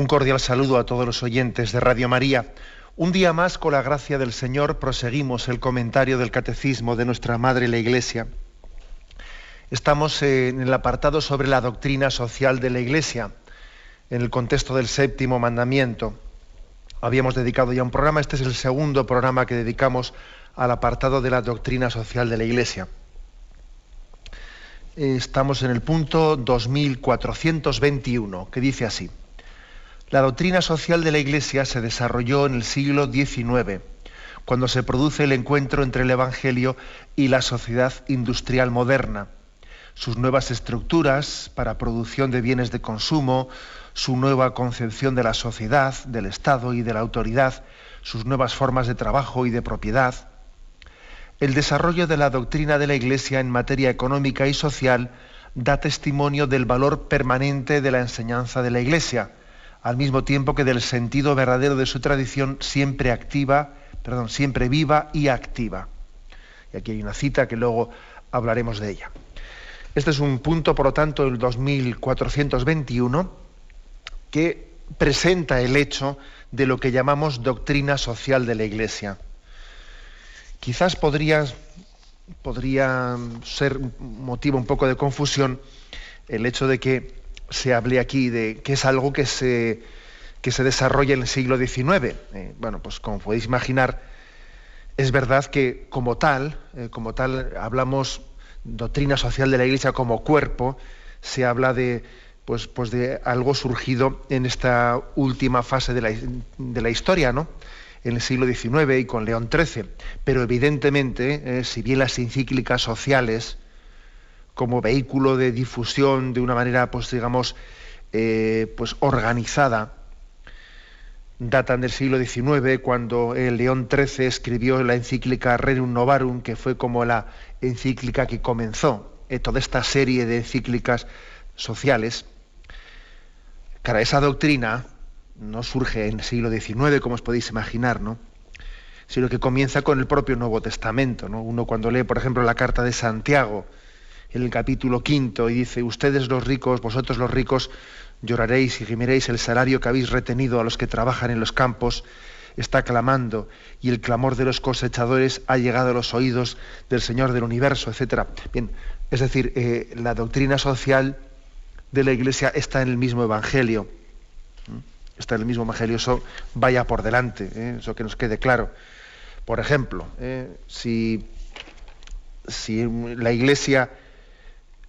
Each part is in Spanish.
Un cordial saludo a todos los oyentes de Radio María. Un día más, con la gracia del Señor, proseguimos el comentario del Catecismo de nuestra Madre la Iglesia. Estamos en el apartado sobre la doctrina social de la Iglesia, en el contexto del séptimo mandamiento. Habíamos dedicado ya un programa, este es el segundo programa que dedicamos al apartado de la doctrina social de la Iglesia. Estamos en el punto 2421, que dice así: la doctrina social de la Iglesia se desarrolló en el siglo XIX, cuando se produce el encuentro entre el Evangelio y la sociedad industrial moderna. Sus nuevas estructuras para producción de bienes de consumo, su nueva concepción de la sociedad, del Estado y de la autoridad, sus nuevas formas de trabajo y de propiedad. El desarrollo de la doctrina de la Iglesia en materia económica y social da testimonio del valor permanente de la enseñanza de la Iglesia, al mismo tiempo que del sentido verdadero de su tradición siempre viva y activa. Y aquí hay una cita que luego hablaremos de ella. Este es un punto, por lo tanto, el 2421, que presenta el hecho de lo que llamamos doctrina social de la Iglesia. Quizás podría ser motivo un poco de confusión el hecho de que se hable aquí de que es algo que se desarrolla en el siglo XIX. Bueno, pues como podéis imaginar, es verdad que como tal hablamos doctrina social de la Iglesia como cuerpo, se habla de de algo surgido en esta última fase de la historia, ¿no? En el siglo XIX y con León XIII. Pero evidentemente, si bien las encíclicas sociales, como vehículo de difusión de una manera, organizada, datan del siglo XIX, cuando León XIII escribió la encíclica Rerum Novarum, que fue como la encíclica que comenzó toda esta serie de encíclicas sociales. Claro, esa doctrina no surge en el siglo XIX, como os podéis imaginar, ¿no? Sino que comienza con el propio Nuevo Testamento, ¿no? Uno cuando lee, por ejemplo, la carta de Santiago, en el capítulo 5, y dice: ustedes los ricos, vosotros los ricos, lloraréis y gimiréis, el salario que habéis retenido a los que trabajan en los campos está clamando, y el clamor de los cosechadores ha llegado a los oídos del Señor del universo, etc. Bien, es decir, la doctrina social de la Iglesia está en el mismo Evangelio. Está en el mismo Evangelio, eso vaya por delante, eso que nos quede claro. Por ejemplo, si la Iglesia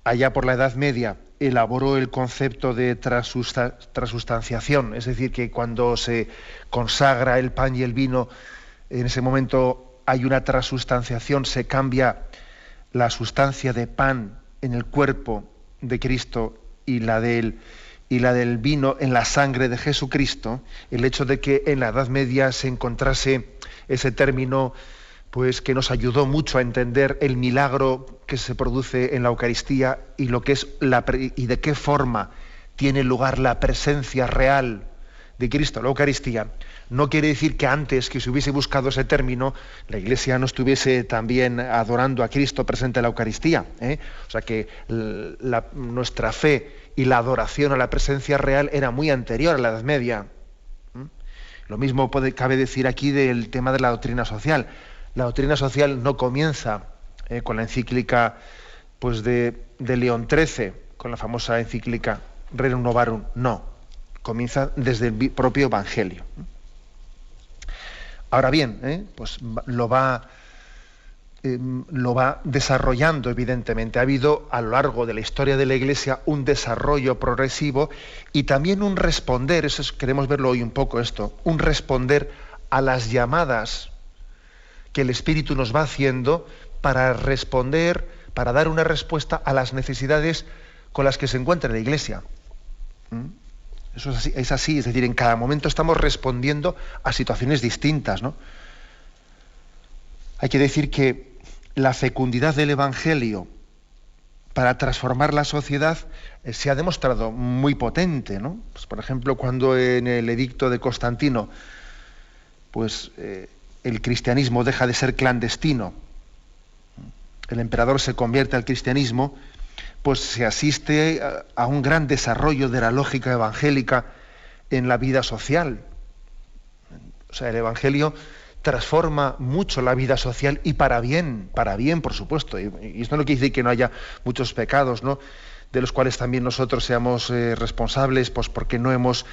allá por la Edad Media elaboró el concepto de transustanciación, es decir, que cuando se consagra el pan y el vino, en ese momento hay una transustanciación, se cambia la sustancia de pan en el cuerpo de Cristo y la del vino en la sangre de Jesucristo. El hecho de que en la Edad Media se encontrase ese término, pues que nos ayudó mucho a entender el milagro que se produce en la Eucaristía y lo que es y de qué forma tiene lugar la presencia real de Cristo en la Eucaristía, no quiere decir que antes que se hubiese buscado ese término, la Iglesia no estuviese también adorando a Cristo presente en la Eucaristía, O sea que nuestra fe y la adoración a la presencia real era muy anterior a la Edad Media. Lo mismo cabe decir aquí del tema de la doctrina social. La doctrina social no comienza con la encíclica de León XIII, con la famosa encíclica Rerum Novarum, no. Comienza desde el propio Evangelio. Ahora bien, lo va desarrollando, evidentemente. Ha habido a lo largo de la historia de la Iglesia un desarrollo progresivo y también un responder, queremos verlo hoy un poco esto, un responder a las llamadas que el Espíritu nos va haciendo para responder, para dar una respuesta a las necesidades con las que se encuentra la Iglesia. Eso es así, es decir, en cada momento estamos respondiendo a situaciones distintas, ¿no? Hay que decir que la fecundidad del Evangelio para transformar la sociedad se ha demostrado muy potente, ¿no? Pues, por ejemplo, cuando en el edicto de Constantino, el cristianismo deja de ser clandestino, el emperador se convierte al cristianismo, pues se asiste a un gran desarrollo de la lógica evangélica en la vida social. O sea, el Evangelio transforma mucho la vida social y para bien, por supuesto. Y esto no quiere decir que no haya muchos pecados, ¿no?, de los cuales también nosotros seamos responsables, pues porque no hemos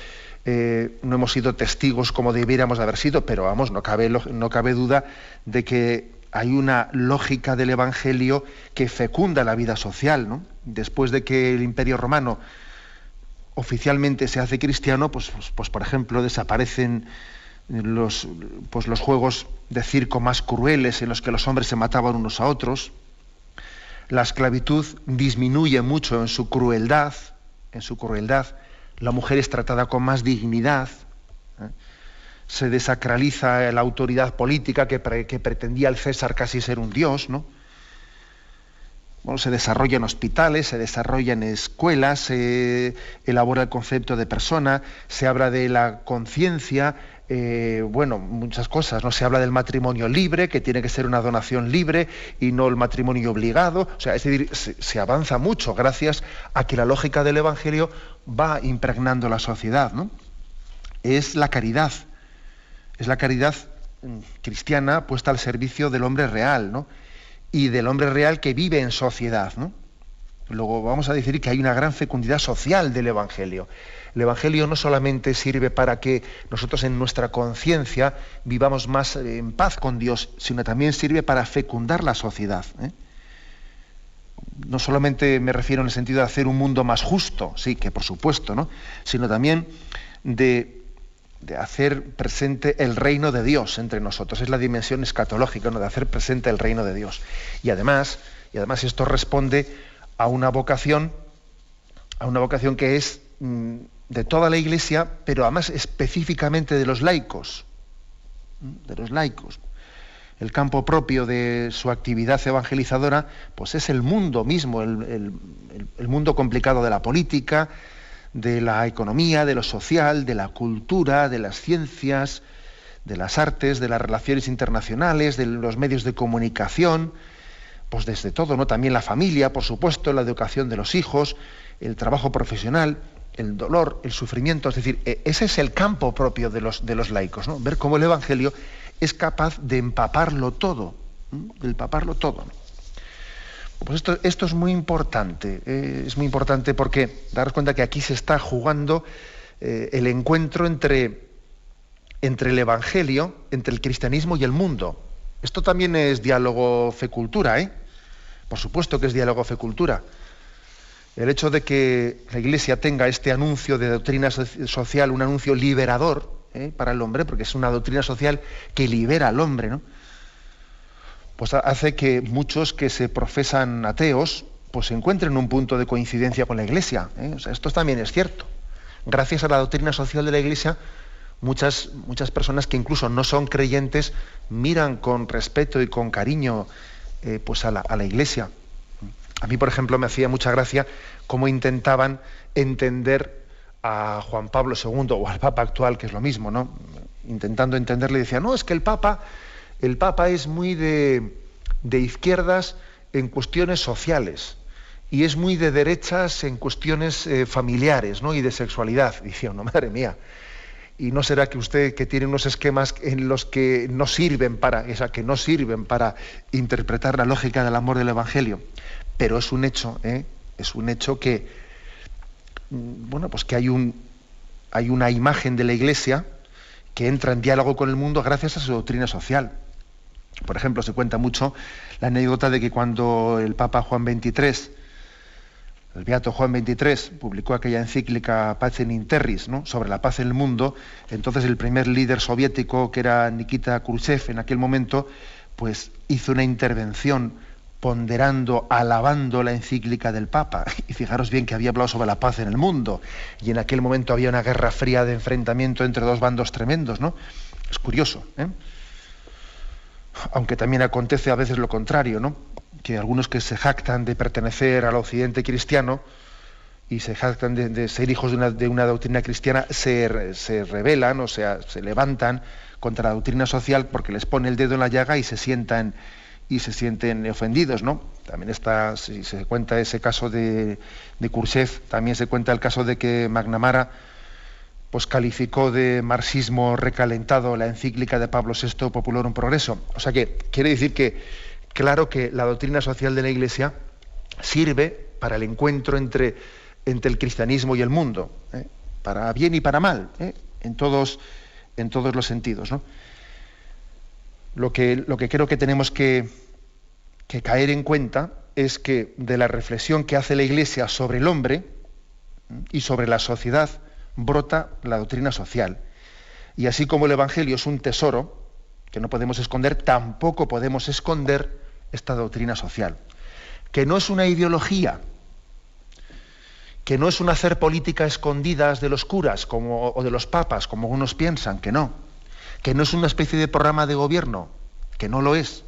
sido testigos como debiéramos haber sido, pero vamos, no cabe duda de que hay una lógica del Evangelio que fecunda la vida social, ¿no? Después de que el Imperio Romano oficialmente se hace cristiano, pues por ejemplo desaparecen los juegos de circo más crueles en los que los hombres se mataban unos a otros. La esclavitud disminuye mucho en su crueldad. La mujer es tratada con más dignidad. Se desacraliza la autoridad política que pretendía el César casi ser un dios, ¿no? Bueno, se desarrolla en hospitales, se desarrolla en escuelas, se elabora el concepto de persona, se habla de la conciencia, muchas cosas, ¿no? Se habla del matrimonio libre, que tiene que ser una donación libre y no el matrimonio obligado. O sea, es decir, se avanza mucho gracias a que la lógica del Evangelio va impregnando la sociedad, ¿no? Es la caridad cristiana puesta al servicio del hombre real, ¿no?, y del hombre real que vive en sociedad, ¿no? Luego vamos a decir que hay una gran fecundidad social del Evangelio. El Evangelio no solamente sirve para que nosotros en nuestra conciencia vivamos más en paz con Dios, sino también sirve para fecundar la sociedad, ¿eh? No solamente me refiero en el sentido de hacer un mundo más justo, sí, que por supuesto, ¿no?, sino también de hacer presente el reino de Dios entre nosotros. Es la dimensión escatológica, ¿no?, de hacer presente el reino de Dios. Y además esto responde a una vocación que es de toda la Iglesia, pero además específicamente de los laicos. El campo propio de su actividad evangelizadora, pues es el mundo mismo, el mundo complicado de la política, de la economía, de lo social, de la cultura, de las ciencias, de las artes, de las relaciones internacionales, de los medios de comunicación, pues desde todo, ¿no? También la familia, por supuesto, la educación de los hijos, el trabajo profesional, el dolor, el sufrimiento. Es decir, ese es el campo propio de los laicos, ¿no? Ver cómo el Evangelio es capaz de empaparlo todo, ¿no? Pues esto es muy importante porque daros cuenta que aquí se está jugando el encuentro entre el Evangelio, entre el cristianismo y el mundo. Esto también es diálogo fe-cultura, ¿eh? Por supuesto que es diálogo fe-cultura. El hecho de que la Iglesia tenga este anuncio de doctrina social, un anuncio liberador, para el hombre, porque es una doctrina social que libera al hombre, ¿no?, pues hace que muchos que se profesan ateos pues encuentren un punto de coincidencia con la Iglesia, ¿eh? O sea, esto también es cierto. Gracias a la doctrina social de la Iglesia, muchas personas que incluso no son creyentes miran con respeto y con cariño pues a la Iglesia. A mí, por ejemplo, me hacía mucha gracia cómo intentaban entender a Juan Pablo II o al Papa actual, que es lo mismo, ¿no? Intentando entenderle, decía, no, es que el Papa es muy de izquierdas en cuestiones sociales y es muy de derechas en cuestiones familiares, ¿no?, y de sexualidad. Y decía, no, madre mía, ¿y no será que usted que tiene unos esquemas en los que no sirven para interpretar la lógica del amor del Evangelio? Pero es un hecho que, bueno, pues que hay una imagen de la Iglesia que entra en diálogo con el mundo gracias a su doctrina social. Por ejemplo, se cuenta mucho la anécdota de que cuando el Papa Juan XXIII, el beato Juan XXIII, publicó aquella encíclica Pacem in Terris, ¿no?, sobre la paz en el mundo, entonces el primer líder soviético, que era Nikita Khrushchev en aquel momento, pues hizo una intervención ponderando, alabando la encíclica del Papa. Y fijaros bien que había hablado sobre la paz en el mundo, y en aquel momento había una guerra fría de enfrentamiento entre dos bandos tremendos, ¿no? Es curioso, ¿eh? Aunque también acontece a veces lo contrario, ¿no?, que algunos que se jactan de pertenecer al occidente cristiano y se jactan de ser hijos de una doctrina cristiana se rebelan, o sea, se levantan contra la doctrina social porque les pone el dedo en la llaga y se sienten ofendidos, ¿no? También está, si se cuenta ese caso de Khrushchev, también se cuenta el caso de que McNamara pues calificó de marxismo recalentado la encíclica de Pablo VI Populorum Progreso. O sea que quiere decir que, claro que la doctrina social de la Iglesia sirve para el encuentro entre el cristianismo y el mundo, para bien y para mal, en todos los sentidos, ¿no? Lo que creo que tenemos que caer en cuenta es que de la reflexión que hace la Iglesia sobre el hombre y sobre la sociedad brota la doctrina social. Y así como el Evangelio es un tesoro que no podemos esconder, tampoco podemos esconder esta doctrina social, que no es una ideología, que no es un hacer política a escondidas de los curas o de los papas, como unos piensan, que no es una especie de programa de gobierno, que no lo es,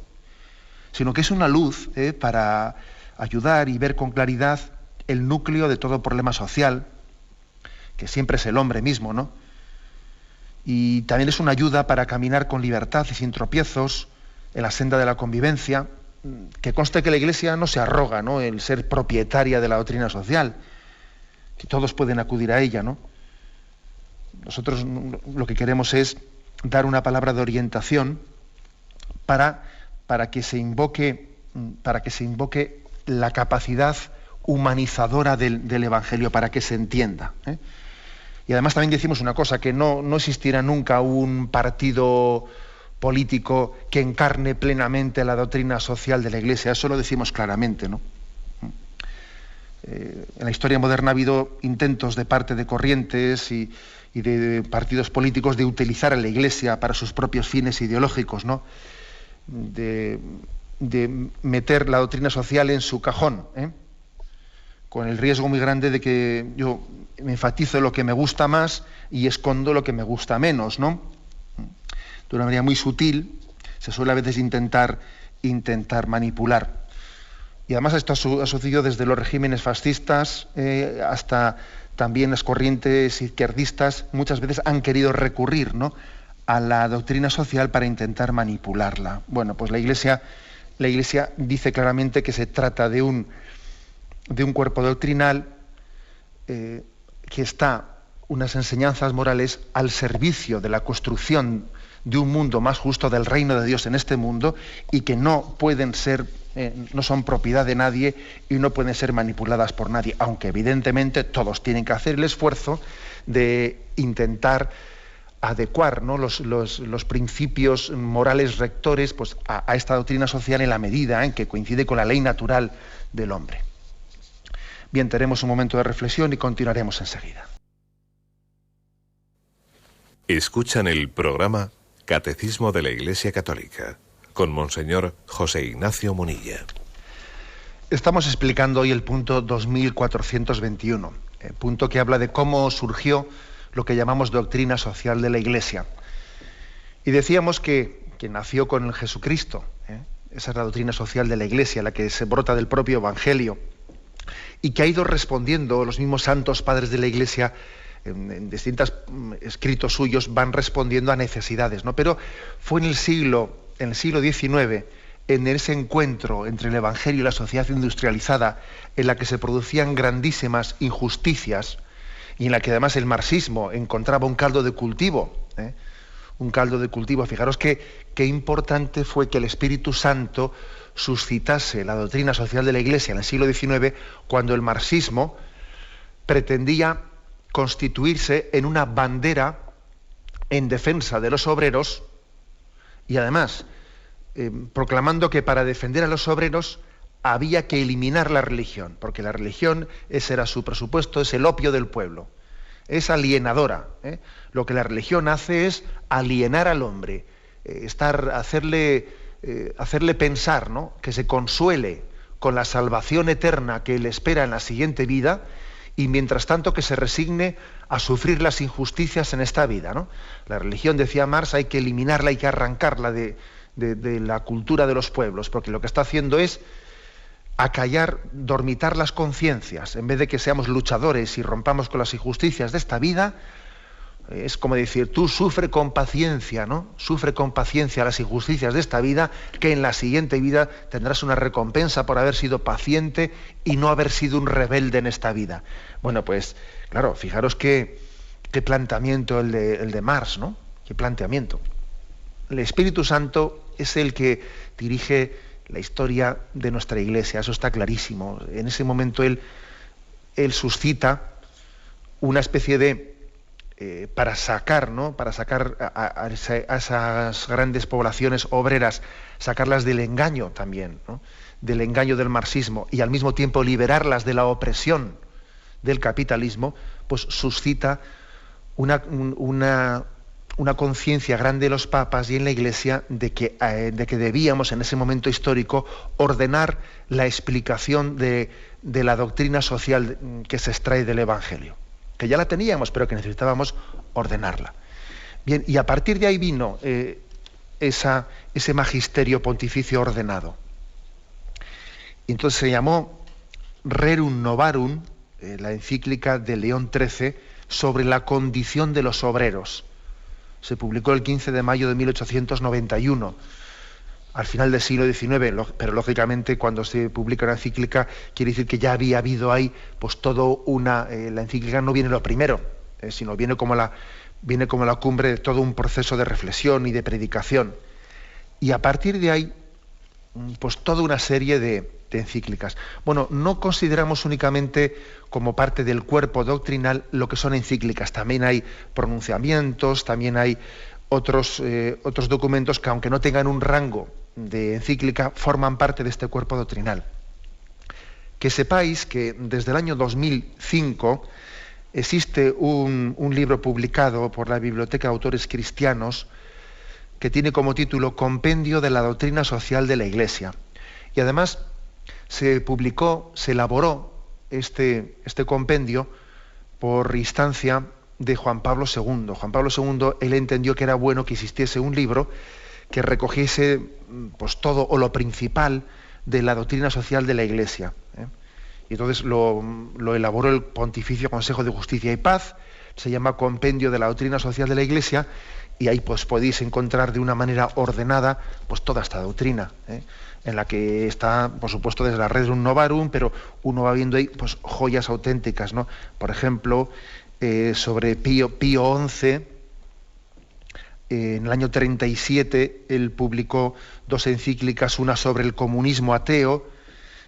sino que es una luz para ayudar y ver con claridad el núcleo de todo problema social, que siempre es el hombre mismo, ¿no? Y también es una ayuda para caminar con libertad y sin tropiezos en la senda de la convivencia, que conste que la Iglesia no se arroga, ¿no?, el ser propietaria de la doctrina social, que todos pueden acudir a ella, ¿no? Nosotros lo que queremos es dar una palabra de orientación para que se invoque la capacidad humanizadora del Evangelio, para que se entienda. Y además también decimos una cosa, que no existirá nunca un partido político que encarne plenamente la doctrina social de la Iglesia. Eso lo decimos claramente, ¿no? En la historia moderna ha habido intentos de parte de corrientes y de partidos políticos de utilizar a la Iglesia para sus propios fines ideológicos, ¿no? De meter la doctrina social en su cajón, con el riesgo muy grande de que yo me enfatizo lo que me gusta más y escondo lo que me gusta menos, ¿no? De una manera muy sutil se suele a veces intentar manipular. Y además esto ha sucedido desde los regímenes fascistas hasta también las corrientes izquierdistas. Muchas veces han querido recurrir, ¿no?, a la doctrina social para intentar manipularla. Bueno, pues la Iglesia dice claramente que se trata de un cuerpo doctrinal que está, unas enseñanzas morales al servicio de la construcción de un mundo más justo, del reino de Dios en este mundo, y que no pueden ser, no son propiedad de nadie y no pueden ser manipuladas por nadie, aunque evidentemente todos tienen que hacer el esfuerzo de intentar adecuar, ¿no?, los principios morales rectores, pues, a esta doctrina social en la medida en que coincide con la ley natural del hombre. Bien, tenemos un momento de reflexión y continuaremos enseguida. Escuchan el programa Catecismo de la Iglesia Católica con Monseñor José Ignacio Munilla. Estamos explicando hoy el punto 2421, el punto que habla de cómo surgió lo que llamamos doctrina social de la Iglesia. Y decíamos que nació con el Jesucristo, esa es la doctrina social de la Iglesia, la que se brota del propio Evangelio, y que ha ido respondiendo, los mismos santos padres de la Iglesia, en distintos escritos suyos, van respondiendo a necesidades, ¿no? Pero fue en el siglo XIX, en ese encuentro entre el Evangelio y la sociedad industrializada, en la que se producían grandísimas injusticias, y en la que además el marxismo encontraba un caldo de cultivo, un caldo de cultivo. Fijaros qué importante fue que el Espíritu Santo suscitase la doctrina social de la Iglesia en el siglo XIX, cuando el marxismo pretendía constituirse en una bandera en defensa de los obreros, y además proclamando que para defender a los obreros había que eliminar la religión, porque la religión, ese era su presupuesto, es el opio del pueblo, es alienadora. Lo que la religión hace es alienar al hombre, hacerle pensar, ¿no?, que se consuele con la salvación eterna que le espera en la siguiente vida, y mientras tanto que se resigne a sufrir las injusticias en esta vida, ¿no? La religión, decía Marx, hay que eliminarla, hay que arrancarla de la cultura de los pueblos, porque lo que está haciendo es acallar, dormitar las conciencias. En vez de que seamos luchadores y rompamos con las injusticias de esta vida, es como decir, tú sufre con paciencia, ¿no? Sufre con paciencia las injusticias de esta vida, que en la siguiente vida tendrás una recompensa por haber sido paciente y no haber sido un rebelde en esta vida. Bueno, pues claro, fijaros qué qué planteamiento el de Marx, ¿no? Qué planteamiento. El Espíritu Santo es el que dirige la historia de nuestra Iglesia, eso está clarísimo. En ese momento él suscita una especie de para sacar a esas grandes poblaciones obreras, sacarlas del engaño también, ¿no? Del engaño del marxismo, y al mismo tiempo liberarlas de la opresión del capitalismo, pues suscita una conciencia grande de los papas y en la Iglesia de que debíamos en ese momento histórico ordenar la explicación de la doctrina social que se extrae del Evangelio, que ya la teníamos, pero que necesitábamos ordenarla. Bien, y a partir de ahí vino ese magisterio pontificio ordenado. Y entonces se llamó Rerum Novarum, la encíclica de León XIII, sobre la condición de los obreros. Se publicó el 15 de mayo de 1891, al final del siglo XIX, pero lógicamente cuando se publica una encíclica quiere decir que ya había habido ahí pues todo la encíclica no viene lo primero, sino viene como la cumbre de todo un proceso de reflexión y de predicación. Y a partir de ahí, pues toda una serie de encíclicas. Bueno, no consideramos únicamente como parte del cuerpo doctrinal lo que son encíclicas, también hay pronunciamientos, también hay otros documentos que, aunque no tengan un rango de encíclica, forman parte de este cuerpo doctrinal. Que sepáis que desde el año 2005 existe un libro publicado por la Biblioteca de Autores Cristianos que tiene como título Compendio de la Doctrina Social de la Iglesia. Y además se elaboró este compendio por instancia de Juan Pablo II. Juan Pablo II, él entendió que era bueno que existiese un libro que recogiese pues todo o lo principal de la doctrina social de la Iglesia. Y entonces lo elaboró el Pontificio Consejo de Justicia y Paz, se llama Compendio de la Doctrina Social de la Iglesia, y ahí pues podéis encontrar de una manera ordenada pues toda esta doctrina, en la que está, por supuesto, desde la Rerum Novarum, pero uno va viendo ahí pues joyas auténticas, ¿no? Por ejemplo, sobre Pío XI, en el año 37 él publicó dos encíclicas, una sobre el comunismo ateo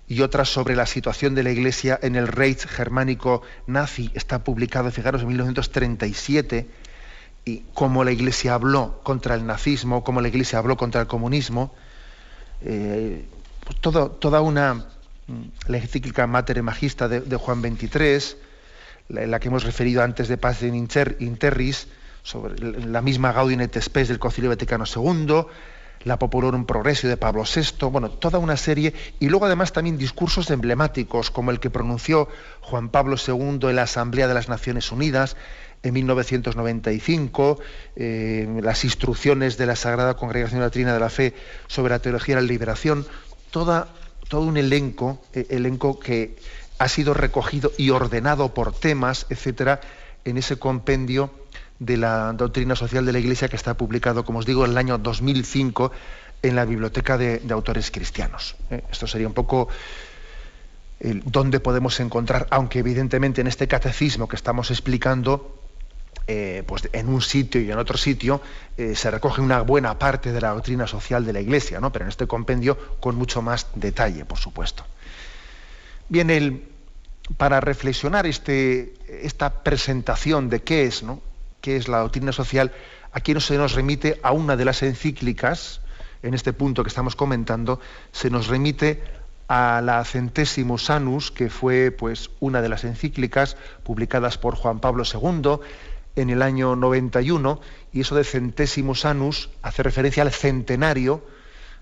y otra sobre la situación de la Iglesia en el Reich germánico nazi. Está publicado, fijaros, en 1937, y cómo la Iglesia habló contra el nazismo, cómo la Iglesia habló contra el comunismo. La encíclica Mater Magista de Juan XXIII, la que hemos referido antes de Paz in Terris, sobre la misma Gaudium et Spes del Concilio Vaticano II, la Populorum Progressio de Pablo VI, bueno, toda una serie, y luego además también discursos emblemáticos, como el que pronunció Juan Pablo II en la Asamblea de las Naciones Unidas en 1995, las instrucciones de la Sagrada Congregación Latina de la Fe sobre la teología de la liberación, todo un elenco que ha sido recogido y ordenado por temas, etcétera, en ese compendio de la doctrina social de la Iglesia, que está publicado, como os digo, en el año 2005 en la Biblioteca de Autores Cristianos. Esto sería un poco dónde podemos encontrar, aunque evidentemente en este catecismo que estamos explicando, pues en un sitio y en otro sitio se recoge una buena parte de la doctrina social de la Iglesia, ¿no? Pero en este compendio con mucho más detalle, por supuesto. Bien, para reflexionar esta presentación de qué es, ¿no?, qué es la doctrina social, aquí se nos remite a una de las encíclicas, en este punto que estamos comentando, se nos remite a la Centesimus Annus, que fue pues una de las encíclicas publicadas por Juan Pablo II en el año 91, y eso de Centesimus Annus hace referencia al centenario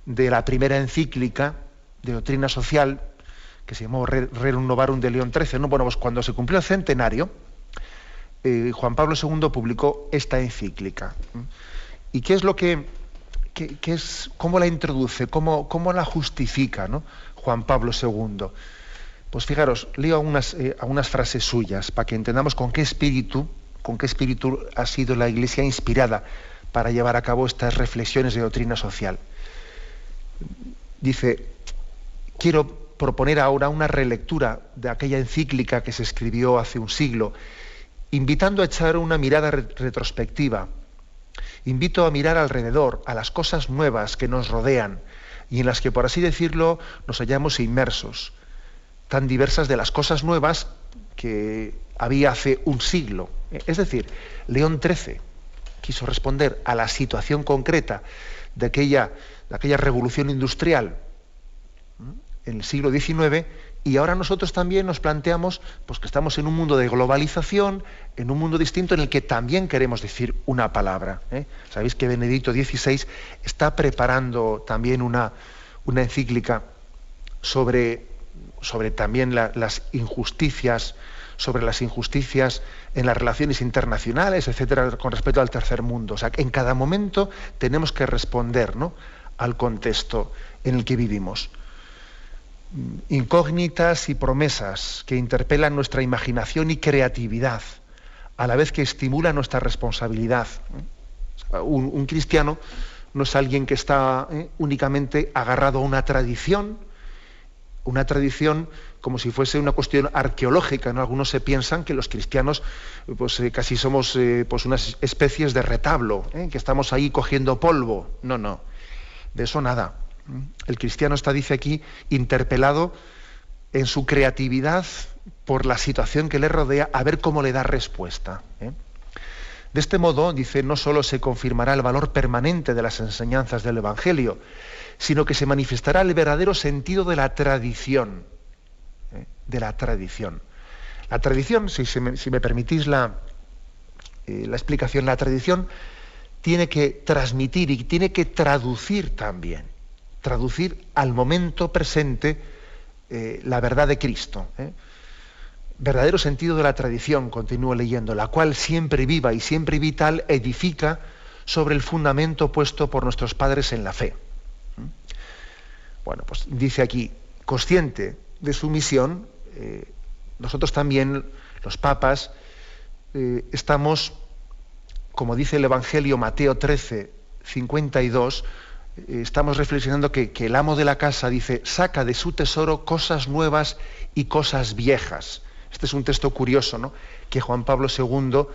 de la primera encíclica de doctrina social, que se llamó Rerum Novarum de León XIII. ¿No? Bueno, pues cuando se cumplió el centenario, Juan Pablo II publicó esta encíclica. ¿Y qué es lo cómo la introduce, cómo la justifica, ¿no?, Juan Pablo II? Pues fijaros, leo algunas frases suyas para que entendamos con qué espíritu ha sido la Iglesia inspirada para llevar a cabo estas reflexiones de doctrina social. Dice: quiero proponer ahora una relectura de aquella encíclica que se escribió hace un siglo invitando a echar una mirada retrospectiva. Invito a mirar alrededor, a las cosas nuevas que nos rodean y en las que, por así decirlo, nos hallamos inmersos, tan diversas de las cosas nuevas que había hace un siglo. Es decir, León XIII quiso responder a la situación concreta de aquella revolución industrial en el siglo XIX, y ahora nosotros también nos planteamos pues, que estamos en un mundo de globalización, en un mundo distinto en el que también queremos decir una palabra. Sabéis que Benedicto XVI está preparando también una encíclica sobre también las injusticias, sobre las injusticias en las relaciones internacionales, etcétera, con respecto al tercer mundo. O sea, que en cada momento tenemos que responder, ¿no?, al contexto en el que vivimos. Incógnitas y promesas que interpelan nuestra imaginación y creatividad, a la vez que estimulan nuestra responsabilidad. Un cristiano no es alguien que está únicamente agarrado a una tradición como si fuese una cuestión arqueológica, ¿no? Algunos se piensan que los cristianos pues, casi somos pues unas especies de retablo, que estamos ahí cogiendo polvo. No, de eso nada. El cristiano está, dice aquí, interpelado en su creatividad por la situación que le rodea, a ver cómo le da respuesta. De este modo, dice, no solo se confirmará el valor permanente de las enseñanzas del Evangelio, sino que se manifestará el verdadero sentido de la tradición. De la tradición. La tradición, si me permitís la explicación, la tradición tiene que transmitir y tiene que traducir también. Traducir al momento presente la verdad de Cristo. Verdadero sentido de la tradición, continúo leyendo, la cual siempre viva y siempre vital edifica sobre el fundamento puesto por nuestros padres en la fe. Bueno, pues dice aquí, consciente de su misión, nosotros también, los papas, estamos, como dice el Evangelio Mateo 13, 52, estamos reflexionando que el amo de la casa, dice, saca de su tesoro cosas nuevas y cosas viejas. Este es un texto curioso, ¿no?, que Juan Pablo II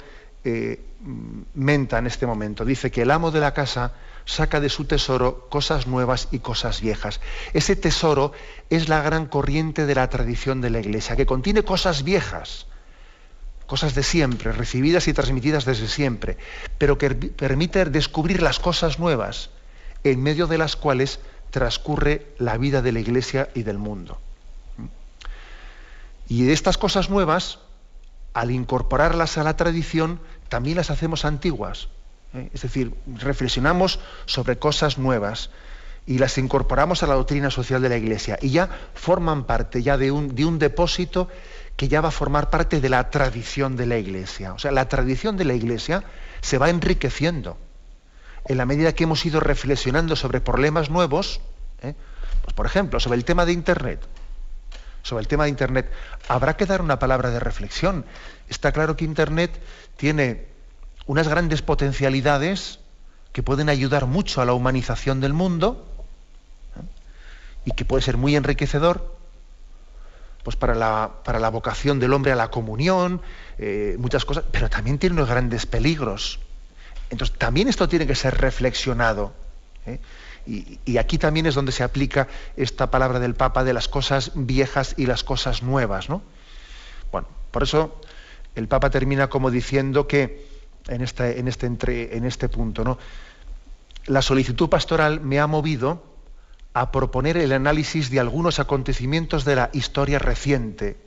menta en este momento. Dice que el amo de la casa saca de su tesoro cosas nuevas y cosas viejas. Ese tesoro es la gran corriente de la tradición de la Iglesia, que contiene cosas viejas, cosas de siempre, recibidas y transmitidas desde siempre, pero que permite descubrir las cosas nuevas, en medio de las cuales transcurre la vida de la Iglesia y del mundo. Y de estas cosas nuevas, al incorporarlas a la tradición, también las hacemos antiguas. Es decir, reflexionamos sobre cosas nuevas y las incorporamos a la doctrina social de la Iglesia y ya forman parte ya de un depósito que ya va a formar parte de la tradición de la Iglesia. O sea, la tradición de la Iglesia se va enriqueciendo en la medida que hemos ido reflexionando sobre problemas nuevos, pues por ejemplo, sobre el tema de Internet. Sobre el tema de Internet, habrá que dar una palabra de reflexión. Está claro que Internet tiene unas grandes potencialidades que pueden ayudar mucho a la humanización del mundo, y que puede ser muy enriquecedor pues para la vocación del hombre a la comunión, muchas cosas, pero también tiene unos grandes peligros. Entonces también esto tiene que ser reflexionado. Y aquí también es donde se aplica esta palabra del Papa de las cosas viejas y las cosas nuevas, ¿no? Bueno, por eso el Papa termina como diciendo que en este punto, ¿no?, la solicitud pastoral me ha movido a proponer el análisis de algunos acontecimientos de la historia reciente.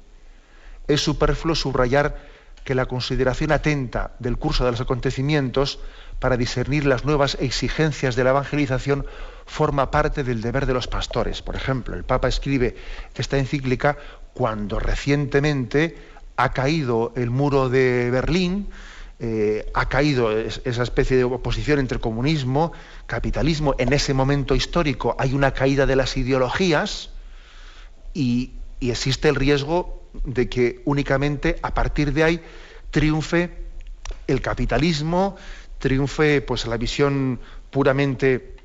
Es superfluo subrayar que la consideración atenta del curso de los acontecimientos para discernir las nuevas exigencias de la evangelización forma parte del deber de los pastores. Por ejemplo, el Papa escribe esta encíclica cuando recientemente ha caído el muro de Berlín, ha caído esa especie de oposición entre comunismo, capitalismo. En ese momento histórico hay una caída de las ideologías y existe el riesgo de que únicamente a partir de ahí triunfe el capitalismo, triunfe pues la visión puramente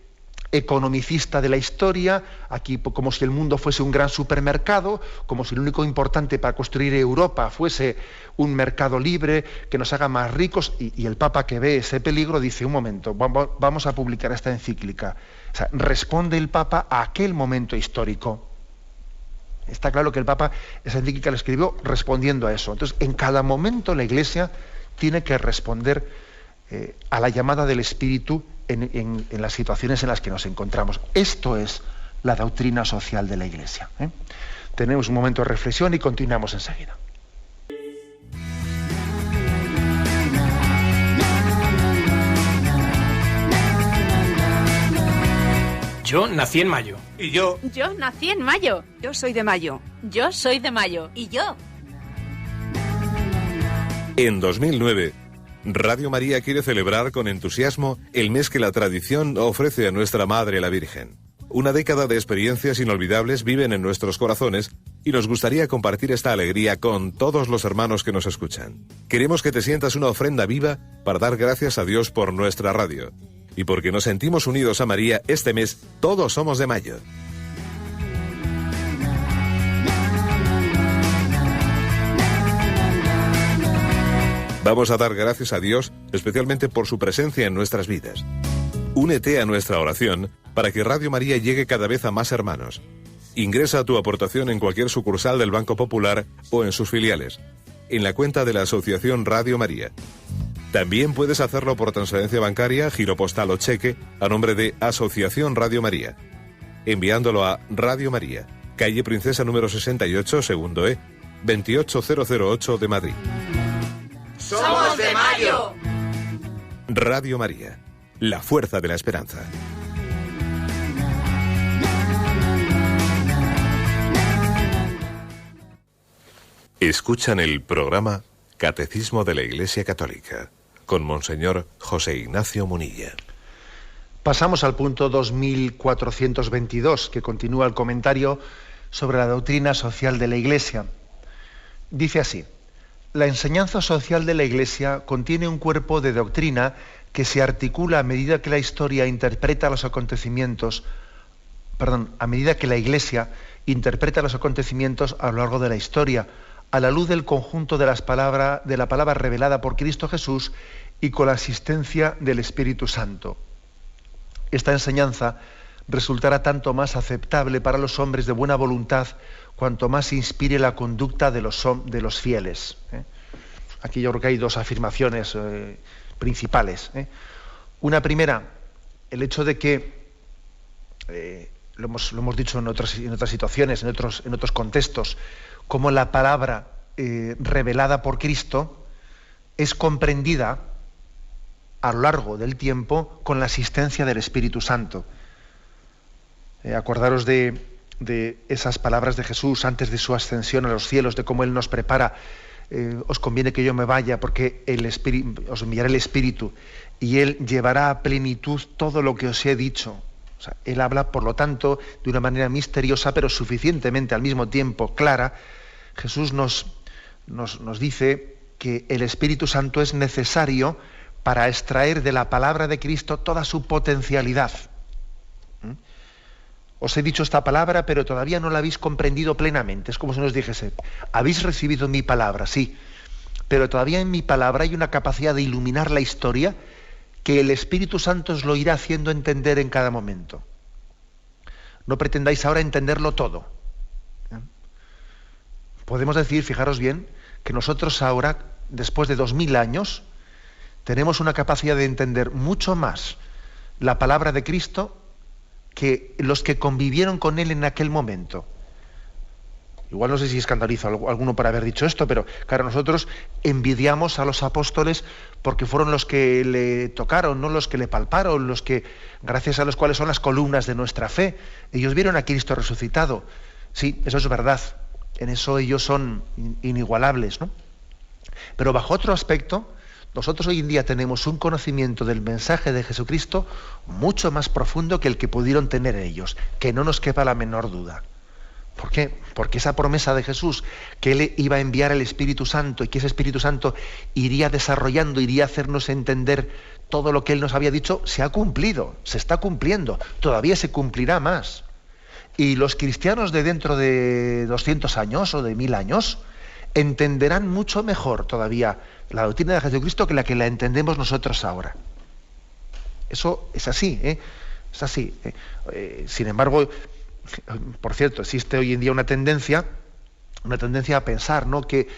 economicista de la historia, aquí como si el mundo fuese un gran supermercado, como si lo único importante para construir Europa fuese un mercado libre que nos haga más ricos, y el Papa, que ve ese peligro, dice: un momento, vamos a publicar esta encíclica. O sea, responde el Papa a aquel momento histórico. Está claro que el Papa esa encíclica la escribió respondiendo a eso. Entonces, en cada momento la Iglesia tiene que responder a la llamada del Espíritu en las situaciones en las que nos encontramos. Esto es la doctrina social de la Iglesia. Tenemos un momento de reflexión y continuamos enseguida. Yo nací en mayo. ¿Y yo? Yo nací en mayo. Yo soy de mayo. Yo soy de mayo. ¿Y yo? En 2009, Radio María quiere celebrar con entusiasmo el mes que la tradición ofrece a nuestra Madre la Virgen. Una década de experiencias inolvidables viven en nuestros corazones y nos gustaría compartir esta alegría con todos los hermanos que nos escuchan. Queremos que te sientas una ofrenda viva para dar gracias a Dios por nuestra radio. Y porque nos sentimos unidos a María, este mes todos somos de mayo. Vamos a dar gracias a Dios, especialmente por su presencia en nuestras vidas. Únete a nuestra oración para que Radio María llegue cada vez a más hermanos. Ingresa tu aportación en cualquier sucursal del Banco Popular o en sus filiales, en la cuenta de la Asociación Radio María. También puedes hacerlo por transferencia bancaria, giro postal o cheque a nombre de Asociación Radio María, enviándolo a Radio María, calle Princesa número 68, segundo E, 28008 de Madrid. ¡Somos de mayo! Radio María, la fuerza de la esperanza. Escuchan el programa Catecismo de la Iglesia Católica con Monseñor José Ignacio Munilla. Pasamos al punto 2422, que continúa el comentario sobre la doctrina social de la Iglesia. Dice así: la enseñanza social de la Iglesia contiene un cuerpo de doctrina que se articula a medida que la historia interpreta los acontecimientos, a medida que la Iglesia interpreta los acontecimientos a lo largo de la historia, a la luz del conjunto de la palabra revelada por Cristo Jesús y con la asistencia del Espíritu Santo. Esta enseñanza resultará tanto más aceptable para los hombres de buena voluntad cuanto más inspire la conducta de los fieles. Aquí yo creo que hay dos afirmaciones principales. Una primera, el hecho de que, lo hemos dicho en otras situaciones, en otros contextos, como la palabra revelada por Cristo es comprendida a lo largo del tiempo con la asistencia del Espíritu Santo. Acordaros de esas palabras de Jesús antes de su ascensión a los cielos, de cómo Él nos prepara. Os conviene que yo me vaya porque os enviaré el Espíritu y Él llevará a plenitud todo lo que os he dicho. O sea, Él habla, por lo tanto, de una manera misteriosa, pero suficientemente al mismo tiempo clara. Jesús nos dice que el Espíritu Santo es necesario para extraer de la palabra de Cristo toda su potencialidad. Os he dicho esta palabra, pero todavía no la habéis comprendido plenamente. Es como si nos dijese: habéis recibido mi palabra, sí, pero todavía en mi palabra hay una capacidad de iluminar la historia que el Espíritu Santo os lo irá haciendo entender en cada momento. No pretendáis ahora entenderlo todo. Podemos decir, fijaros bien, que nosotros ahora, después de 2000 años, tenemos una capacidad de entender mucho más la palabra de Cristo que los que convivieron con Él en aquel momento. Igual no sé si escandalizo a alguno por haber dicho esto, pero claro, nosotros envidiamos a los apóstoles porque fueron los que le tocaron, no los que le palparon, los que, gracias a los cuales son las columnas de nuestra fe. Ellos vieron a Cristo resucitado. Sí, eso es verdad. En eso ellos son inigualables, ¿no? Pero bajo otro aspecto, nosotros hoy en día tenemos un conocimiento del mensaje de Jesucristo mucho más profundo que el que pudieron tener ellos, que no nos quepa la menor duda. ¿Por qué? Porque esa promesa de Jesús, que Él iba a enviar el Espíritu Santo y que ese Espíritu Santo iría desarrollando, iría a hacernos entender todo lo que Él nos había dicho, se ha cumplido, se está cumpliendo, todavía se cumplirá más. Y los cristianos de dentro de 200 años o de 1000 años entenderán mucho mejor todavía la doctrina de Jesucristo que la entendemos nosotros ahora. Eso es así, es así. Sin embargo, por cierto, existe hoy en día una tendencia a pensar, ¿no?, que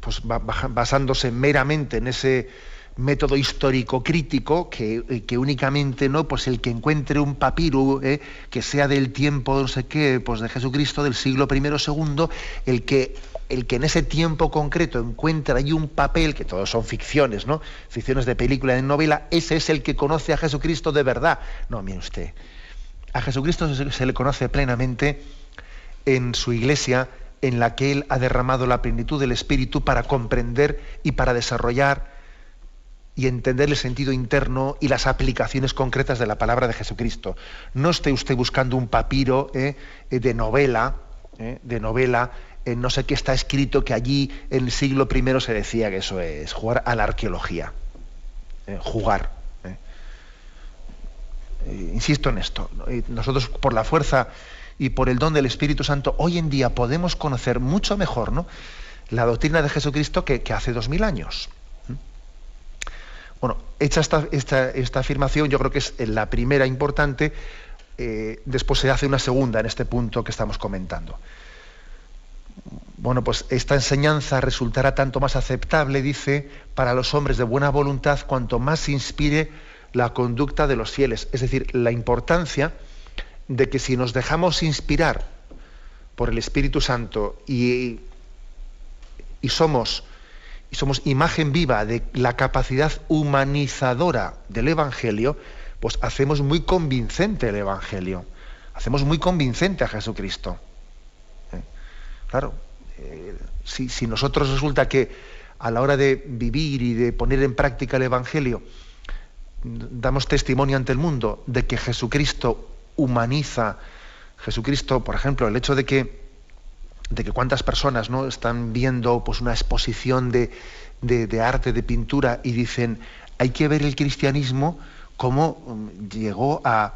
pues basándose meramente en ese método histórico crítico, que únicamente, ¿no?, pues el que encuentre un papiro que sea del tiempo no sé qué, pues de Jesucristo, del siglo I o II, el que en ese tiempo concreto encuentra allí un papel, que todos son ficciones, ¿no?, ficciones de película, de novela, ese es el que conoce a Jesucristo de verdad. No, mire usted, a Jesucristo se le conoce plenamente en su Iglesia, en la que Él ha derramado la plenitud del Espíritu para comprender y para desarrollar y entender el sentido interno y las aplicaciones concretas de la palabra de Jesucristo. No esté usted buscando un papiro de novela, en no sé qué está escrito, que allí en el siglo I se decía que eso es jugar a la arqueología. Jugar. Insisto en esto. Nosotros, por la fuerza y por el don del Espíritu Santo, hoy en día podemos conocer mucho mejor, ¿no?, la doctrina de Jesucristo que hace 2000 años. Bueno, hecha esta afirmación, yo creo que es la primera importante. Después se hace una segunda en este punto que estamos comentando. Bueno, pues esta enseñanza resultará tanto más aceptable, dice, para los hombres de buena voluntad, cuanto más se inspire la conducta de los fieles. Es decir, la importancia de que si nos dejamos inspirar por el Espíritu Santo y somos imagen viva de la capacidad humanizadora del Evangelio, pues hacemos muy convincente el Evangelio, hacemos muy convincente a Jesucristo. Claro, si nosotros resulta que a la hora de vivir y de poner en práctica el Evangelio damos testimonio ante el mundo de que Jesucristo humaniza, Jesucristo, por ejemplo, el hecho de que cuántas personas, ¿no?, están viendo pues una exposición de arte, de pintura, y dicen, hay que ver el cristianismo cómo llegó a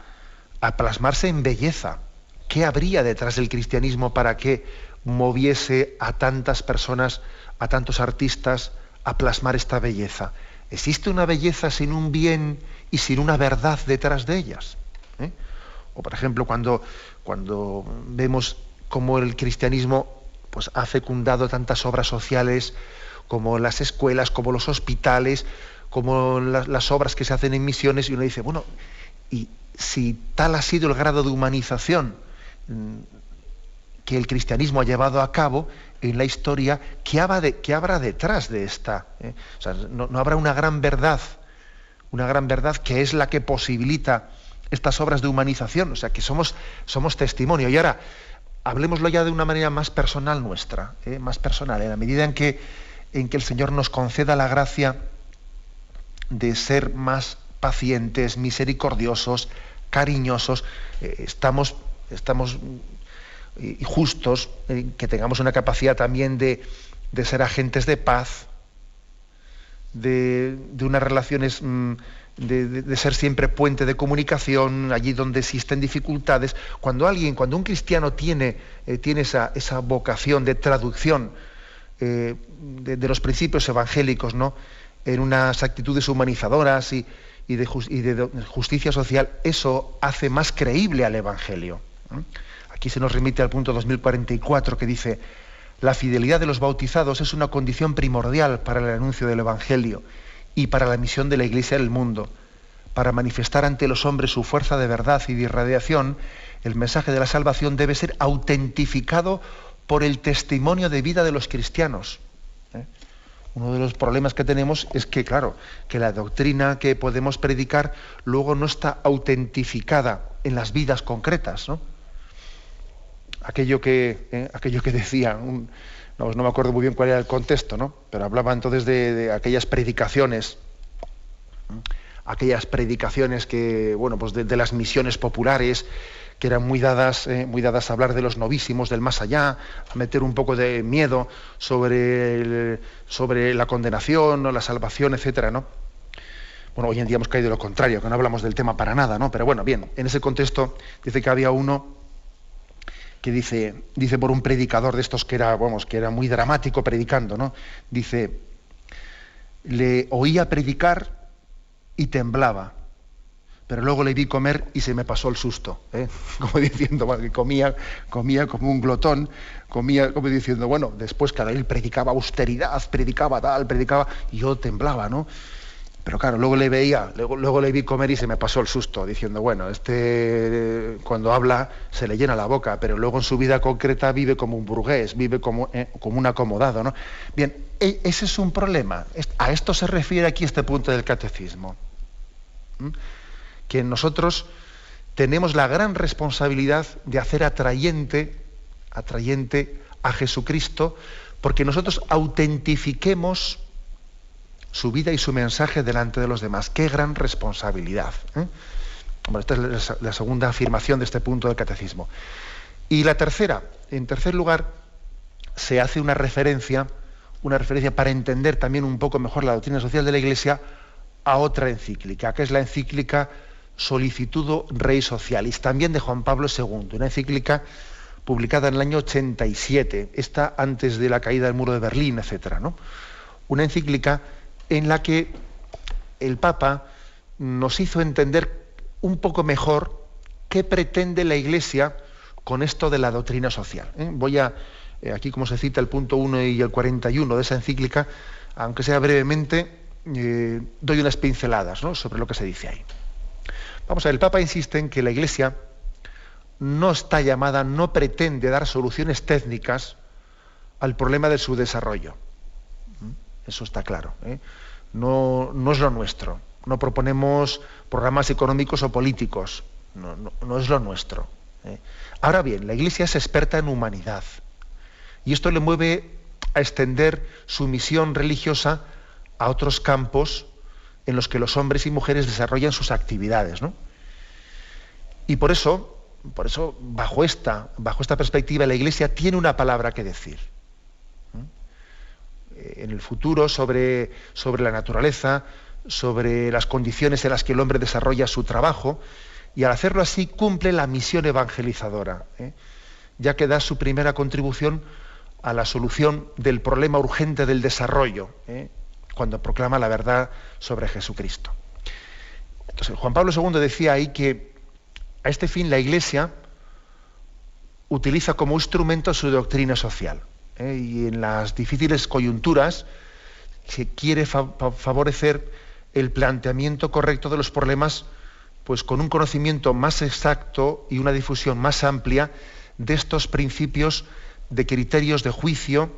plasmarse en belleza. ¿Qué habría detrás del cristianismo para que moviese a tantas personas, a tantos artistas, a plasmar esta belleza? ¿Existe una belleza sin un bien y sin una verdad detrás de ellas? O por ejemplo, cuando vemos cómo el cristianismo pues ha fecundado tantas obras sociales, como las escuelas, como los hospitales, como las obras que se hacen en misiones, y uno dice, bueno, y si tal ha sido el grado de humanización que el cristianismo ha llevado a cabo en la historia, ¿qué habrá detrás de esta? O sea, no habrá una gran verdad que es la que posibilita estas obras de humanización. O sea, que somos testimonio. Y ahora, hablemoslo ya de una manera más personal nuestra, más personal, en la medida en que el Señor nos conceda la gracia de ser más pacientes, misericordiosos, cariñosos, estamos y justos, que tengamos una capacidad también de ser agentes de paz, de unas relaciones, de ser siempre puente de comunicación allí donde existen dificultades. Cuando un cristiano tiene esa vocación de traducción de los principios evangélicos, ¿no?, en unas actitudes humanizadoras y de justicia social, eso hace más creíble al Evangelio. Aquí se nos remite al punto 2044, que dice: la fidelidad de los bautizados es una condición primordial para el anuncio del Evangelio y para la misión de la Iglesia en el mundo. Para manifestar ante los hombres su fuerza de verdad y de irradiación, el mensaje de la salvación debe ser autentificado por el testimonio de vida de los cristianos. Uno de los problemas que tenemos es que, claro, que la doctrina que podemos predicar luego no está autentificada en las vidas concretas, ¿no? Aquello que decía, no me acuerdo muy bien cuál era el contexto, ¿no?, pero hablaba entonces de aquellas predicaciones que, bueno, pues de las misiones populares, que eran muy dadas a hablar de los novísimos, del más allá, a meter un poco de miedo sobre la condenación o la salvación, etcétera, ¿no? Bueno, hoy en día hemos caído de lo contrario, que no hablamos del tema para nada, ¿no? Pero bueno, bien, en ese contexto dice que había uno que dice por un predicador de estos que era muy dramático predicando, ¿no? Dice, le oía predicar y temblaba, pero luego le vi comer y se me pasó el susto, como diciendo, bueno, que comía como un glotón, comía como diciendo, bueno, después cada él predicaba austeridad, predicaba tal, y yo temblaba, ¿no? Pero claro, luego le vi comer y se me pasó el susto, diciendo, bueno, cuando habla se le llena la boca, pero luego en su vida concreta vive como un burgués, vive como un acomodado, ¿no? Bien, ese es un problema. A esto se refiere aquí este punto del catecismo. Que nosotros tenemos la gran responsabilidad de hacer atrayente a Jesucristo, porque nosotros autentifiquemos su vida y su mensaje delante de los demás. ¡Qué gran responsabilidad! Bueno, esta es la segunda afirmación de este punto del catecismo. Y la tercera, en tercer lugar, se hace una referencia para entender también un poco mejor la doctrina social de la Iglesia a otra encíclica, que es la encíclica Solicitudo Rei Socialis, también de Juan Pablo II, una encíclica publicada en el año 87, esta antes de la caída del muro de Berlín, etcétera, ¿no? Una encíclica en la que el Papa nos hizo entender un poco mejor qué pretende la Iglesia con esto de la doctrina social. Voy a, aquí como se cita el punto 1 y el 41 de esa encíclica, aunque sea brevemente, doy unas pinceladas, ¿no?, sobre lo que se dice ahí. Vamos a ver, el Papa insiste en que la Iglesia no está llamada, no pretende dar soluciones técnicas al problema de su desarrollo. Eso está claro, ¿eh? No es lo nuestro. No proponemos programas económicos o políticos. No es lo nuestro, ¿eh? Ahora bien, la Iglesia es experta en humanidad. Y esto le mueve a extender su misión religiosa a otros campos en los que los hombres y mujeres desarrollan sus actividades, ¿no? Y por eso, bajo esta perspectiva, la Iglesia tiene una palabra que decir. En el futuro sobre la naturaleza, sobre las condiciones en las que el hombre desarrolla su trabajo, y al hacerlo así cumple la misión evangelizadora, ya que da su primera contribución a la solución del problema urgente del desarrollo, cuando proclama la verdad sobre Jesucristo. Entonces, Juan Pablo II decía ahí que a este fin la Iglesia utiliza como instrumento su doctrina social. Y en las difíciles coyunturas se quiere favorecer el planteamiento correcto de los problemas, pues con un conocimiento más exacto y una difusión más amplia de estos principios de criterios de juicio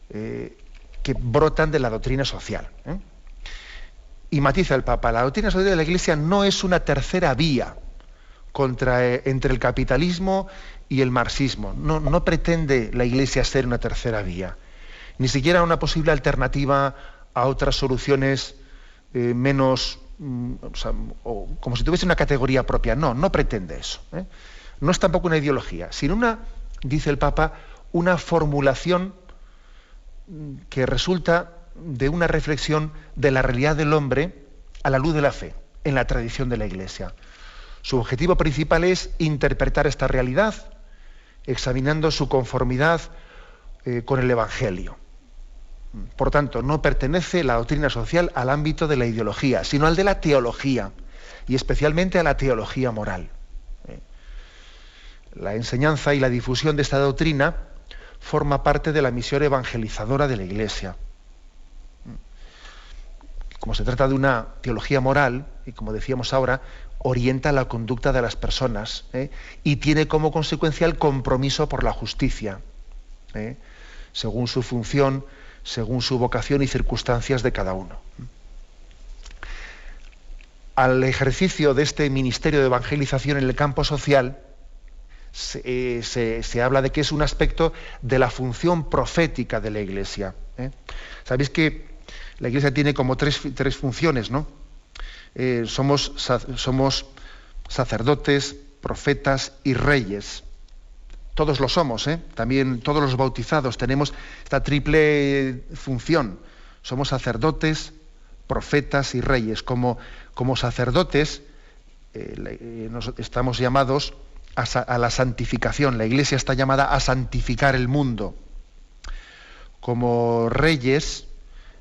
que brotan de la doctrina social. Y matiza el Papa, la doctrina social de la Iglesia no es una tercera vía entre el capitalismo y el marxismo. No pretende la Iglesia ser una tercera vía, ni siquiera una posible alternativa a otras soluciones menos, o como si tuviese una categoría propia. No pretende eso. No es tampoco una ideología, sino dice el Papa, una formulación que resulta de una reflexión de la realidad del hombre a la luz de la fe, en la tradición de la Iglesia. Su objetivo principal es interpretar esta realidad examinando su conformidad con el Evangelio. Por tanto, no pertenece la doctrina social al ámbito de la ideología, sino al de la teología, y especialmente a la teología moral. La enseñanza y la difusión de esta doctrina forma parte de la misión evangelizadora de la Iglesia. Como se trata de una teología moral, y como decíamos ahora, orienta la conducta de las personas, y tiene como consecuencia el compromiso por la justicia, según su función, según su vocación y circunstancias de cada uno. Al ejercicio de este ministerio de evangelización en el campo social, se habla de que es un aspecto de la función profética de la Iglesia. Sabéis que la Iglesia tiene como tres funciones, ¿no? Somos sacerdotes, profetas y reyes. Todos lo somos, también todos los bautizados tenemos esta triple función. Somos sacerdotes, profetas y reyes. Como sacerdotes estamos llamados a la santificación. La Iglesia está llamada a santificar el mundo. Como reyes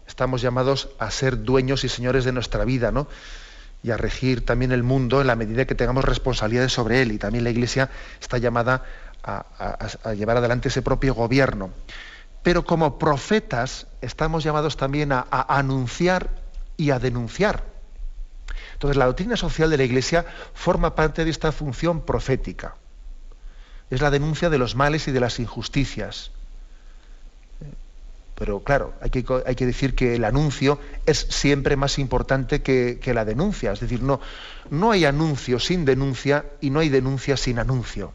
estamos llamados a ser dueños y señores de nuestra vida, ¿no? Y a regir también el mundo en la medida que tengamos responsabilidades sobre él. Y también la Iglesia está llamada a llevar adelante ese propio gobierno. Pero como profetas estamos llamados también a anunciar y a denunciar. Entonces la doctrina social de la Iglesia forma parte de esta función profética. Es la denuncia de los males y de las injusticias. Pero claro, hay que decir que el anuncio es siempre más importante que la denuncia. Es decir, no hay anuncio sin denuncia y no hay denuncia sin anuncio.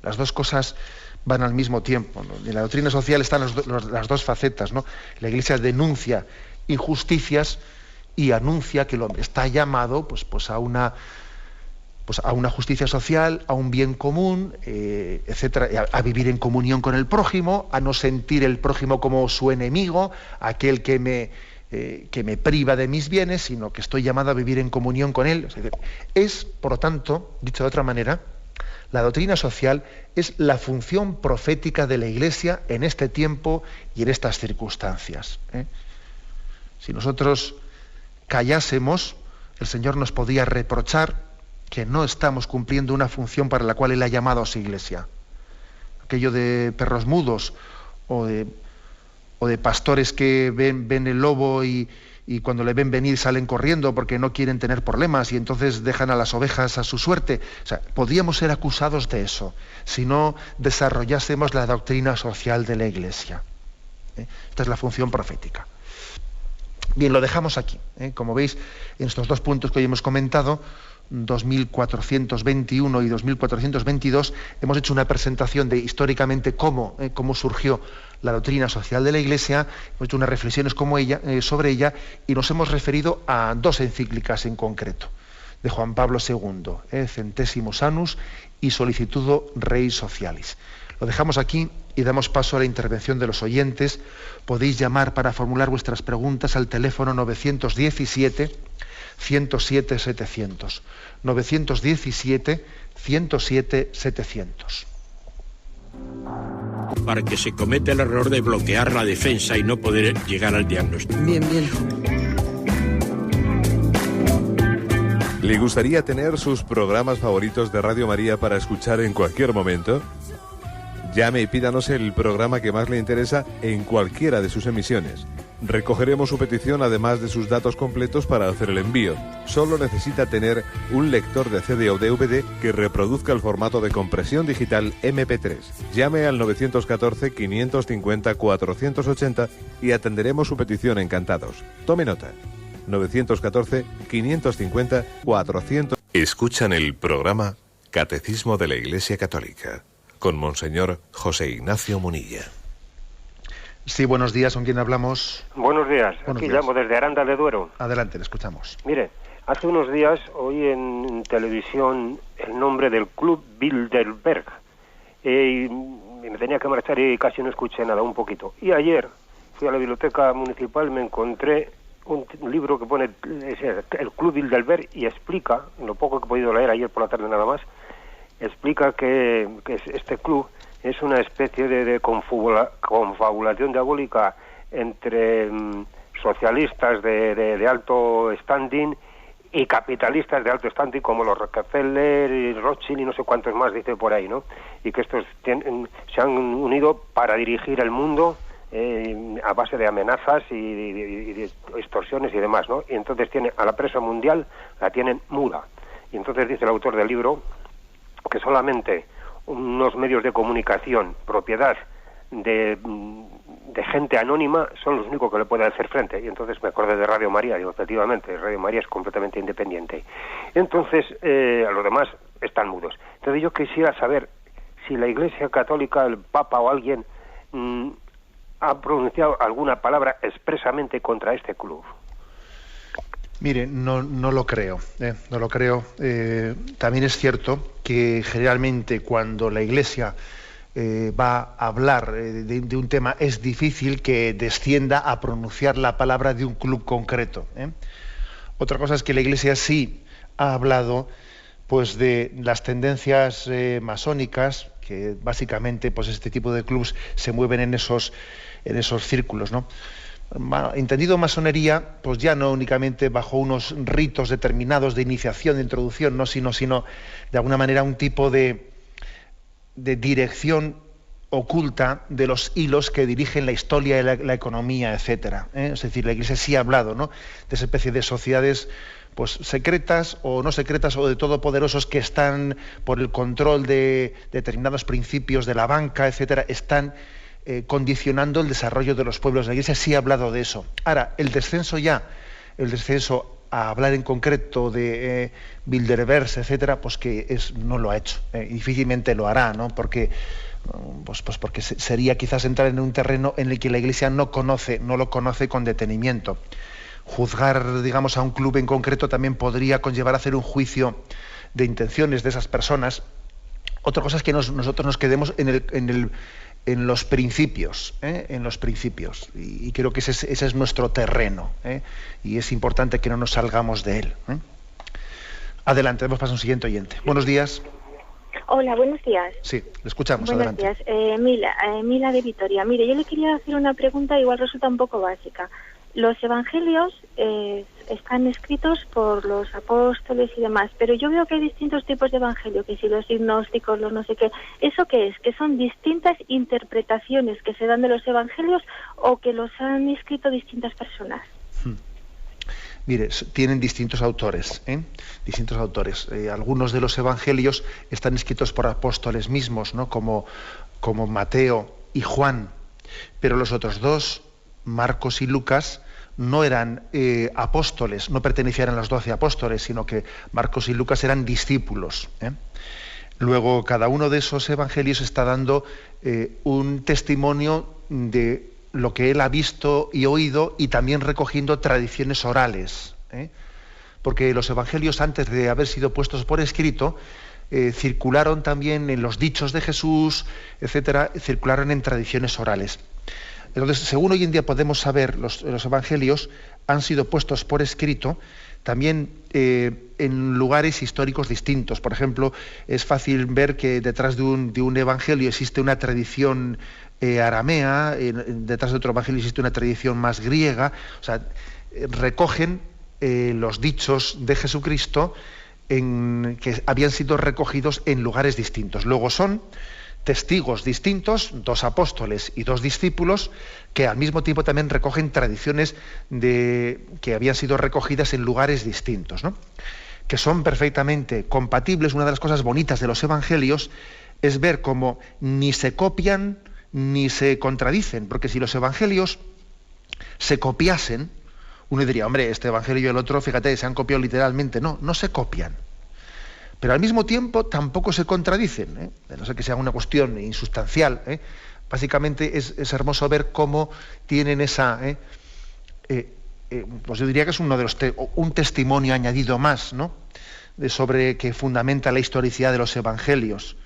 Las dos cosas van al mismo tiempo, ¿no? En la doctrina social están las dos facetas, ¿no? La Iglesia denuncia injusticias y anuncia que el hombre está llamado pues a una justicia social, a un bien común, etcétera, a vivir en comunión con el prójimo, a no sentir el prójimo como su enemigo, aquel que me priva de mis bienes, sino que estoy llamado a vivir en comunión con él. Es, por lo tanto, dicho de otra manera, la doctrina social es la función profética de la Iglesia en este tiempo y en estas circunstancias. Si nosotros callásemos, el Señor nos podía reprochar que no estamos cumpliendo una función para la cual Él ha llamado a su Iglesia. Aquello de perros mudos o de pastores que ven el lobo y cuando le ven venir salen corriendo porque no quieren tener problemas y entonces dejan a las ovejas a su suerte. O sea, podríamos ser acusados de eso si no desarrollásemos la doctrina social de la Iglesia. Esta es la función profética. Bien, lo dejamos aquí. Como veis, en estos dos puntos que hoy hemos comentado, 2421 y 2422, hemos hecho una presentación de históricamente cómo surgió la doctrina social de la Iglesia, hemos hecho unas reflexiones sobre ella y nos hemos referido a dos encíclicas en concreto, de Juan Pablo II, Centesimus Annus y Solicitudo Rei Socialis. Lo dejamos aquí y damos paso a la intervención de los oyentes. Podéis llamar para formular vuestras preguntas al teléfono 917 107 700. 917 107 700. Para que se cometa el error de bloquear la defensa y no poder llegar al diagnóstico. Bien. ¿Le gustaría tener sus programas favoritos de Radio María para escuchar en cualquier momento? Llame y pídanos el programa que más le interesa en cualquiera de sus emisiones. Recogeremos su petición además de sus datos completos para hacer el envío. Solo necesita tener un lector de CD o DVD que reproduzca el formato de compresión digital MP3. Llame al 914-550-480 y atenderemos su petición encantados. Tome nota. 914-550-400. Escuchan el programa Catecismo de la Iglesia Católica con Monseñor José Ignacio Munilla. Sí, buenos días, ¿con quién hablamos? Buenos días, Buenos aquí días. llamo desde Aranda de Duero. Adelante, le escuchamos. Mire, hace unos días oí en televisión el nombre del Club Bilderberg y me tenía que marchar y casi no escuché nada, un poquito. Y ayer fui a la biblioteca municipal, me encontré un libro que pone el Club Bilderberg y explica, lo poco que he podido leer ayer por la tarde nada más, explica que este club es una especie de confabulación diabólica entre socialistas de alto standing y capitalistas de alto standing como los Rockefeller y Rothschild y no sé cuántos más dice por ahí, ¿no? Y que estos se han unido para dirigir el mundo a base de amenazas y de extorsiones y demás, ¿no? Y entonces tiene a la prensa mundial, la tienen muda. Y entonces dice el autor del libro que solamente unos medios de comunicación, propiedad de gente anónima, son los únicos que le pueden hacer frente. Y entonces me acordé de Radio María, digo, efectivamente, Radio María es completamente independiente. Entonces, a los demás están mudos. Entonces yo quisiera saber si la Iglesia Católica, el Papa o alguien, ha pronunciado alguna palabra expresamente contra este club. Mire, no lo creo. No lo creo. También es cierto que generalmente cuando la Iglesia va a hablar de un tema, es difícil que descienda a pronunciar la palabra de un club concreto. Otra cosa es que la Iglesia sí ha hablado pues de las tendencias masónicas, que básicamente pues este tipo de clubes se mueven en esos círculos, ¿no? Bueno, entendido masonería, pues ya no únicamente bajo unos ritos determinados de iniciación, de introducción, no, sino de alguna manera un tipo de dirección oculta de los hilos que dirigen la historia, la economía, etcétera. Es decir, la Iglesia sí ha hablado, ¿no?, de esa especie de sociedades pues secretas o no secretas o de todopoderosos que están por el control de determinados principios de la banca, etcétera, están condicionando el desarrollo de los pueblos. La Iglesia sí ha hablado de eso. Ahora, el descenso a hablar en concreto de Bilderberg, etcétera, pues que no lo ha hecho. Difícilmente lo hará, ¿no? Porque porque sería quizás entrar en un terreno en el que la Iglesia no lo conoce con detenimiento. Juzgar, digamos, a un club en concreto también podría conllevar a hacer un juicio de intenciones de esas personas. Otra cosa es que nosotros nos quedemos en los principios, en los principios, y creo que ese es nuestro terreno, y es importante que no nos salgamos de él. Adelante, vamos a pasar a un siguiente oyente. Buenos días. Hola, buenos días. Sí, le escuchamos. Buenos adelante. días. Mila de Vitoria. Mire, yo le quería hacer una pregunta, igual resulta un poco básica. Los evangelios están escritos por los apóstoles y demás, pero yo veo que hay distintos tipos de evangelio, que si los gnósticos, los no sé qué. ¿Eso qué es? ¿Que son distintas interpretaciones que se dan de los evangelios o que los han escrito distintas personas? Mire, tienen distintos autores, distintos autores. Algunos de los evangelios están escritos por apóstoles mismos, ¿no?, como Mateo y Juan, pero los otros dos, Marcos y Lucas, no eran apóstoles, no pertenecían a los 12 apóstoles, sino que Marcos y Lucas eran discípulos. Luego, cada uno de esos evangelios está dando un testimonio de lo que él ha visto y oído, y también recogiendo tradiciones orales. Porque los evangelios, antes de haber sido puestos por escrito, circularon también en los dichos de Jesús, etcétera, circularon en tradiciones orales. Entonces, según hoy en día podemos saber, los evangelios han sido puestos por escrito también en lugares históricos distintos. Por ejemplo, es fácil ver que detrás de un evangelio existe una tradición aramea, detrás de otro evangelio existe una tradición más griega. O sea, recogen los dichos de Jesucristo que habían sido recogidos en lugares distintos. Luego son testigos distintos, 2 apóstoles y 2 discípulos, que al mismo tiempo también recogen tradiciones que habían sido recogidas en lugares distintos, ¿no?, que son perfectamente compatibles. Una de las cosas bonitas de los evangelios es ver cómo ni se copian ni se contradicen, porque si los evangelios se copiasen, uno diría, hombre, este evangelio y el otro, fíjate, se han copiado literalmente. No se copian. Pero al mismo tiempo tampoco se contradicen, no sé que sea una cuestión insustancial. Básicamente es hermoso ver cómo tienen esa... pues yo diría que es uno de un testimonio añadido más, ¿no?, sobre que fundamenta la historicidad de los evangelios.